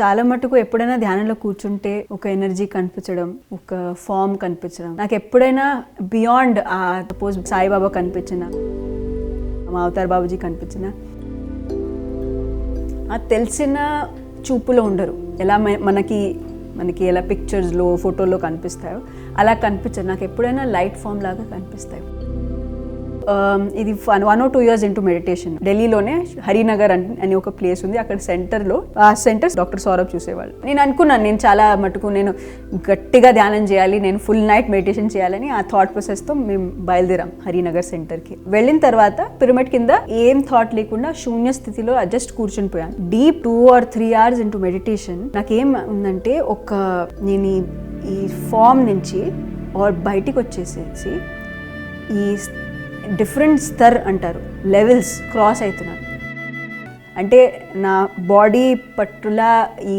చాలా మటుకు ఎప్పుడైనా ధ్యానంలో కూర్చుంటే ఒక ఎనర్జీ కనిపించడం, ఒక ఫామ్ కనిపించడం, నాకు ఎప్పుడైనా బియాండ్ సపోజ్ సాయిబాబా కనిపించిన, మా అవతార్ బాబుజీ కనిపించిన, తెలిసిన చూపులో ఉండరు. ఎలా మనకి ఎలా పిక్చర్స్లో ఫోటోల్లో కనిపిస్తాయో అలా కనిపించరు. నాకు ఎప్పుడైనా లైట్ ఫామ్ లాగా కనిపిస్తాయి. ఇది 1 or 2 years ఇంటూ మెడిటేషన్. ఢిల్లీలోనే హరినగర్ అని ఒక ప్లేస్ ఉంది. అక్కడ సెంటర్లో ఆ సెంటర్ డాక్టర్ సౌరభ్ చూసేవాళ్ళు. నేను అనుకున్నాను నేను చాలా మటుకు నేను గట్టిగా ధ్యానం చేయాలి, నేను ఫుల్ నైట్ మెడిటేషన్ చేయాలని ఆ థాట్ ప్రాసెస్తో మేము బయలుదేరాం హరినగర్ సెంటర్కి. వెళ్ళిన తర్వాత పిరమిడ్ కింద ఏం థాట్ లేకుండా శూన్య స్థితిలో జస్ట్ కూర్చుని పోయాను. Deep 2 or 3 hours into meditation నాకేం ఉందంటే నేను ఈ ఫామ్ నుంచి బయటికి వచ్చేసేసి ఈ డిఫరెంట్ స్తర్ అంటారు, లెవెల్స్ క్రాస్ అవుతున్నాను. అంటే నా బాడీ పట్టుల ఈ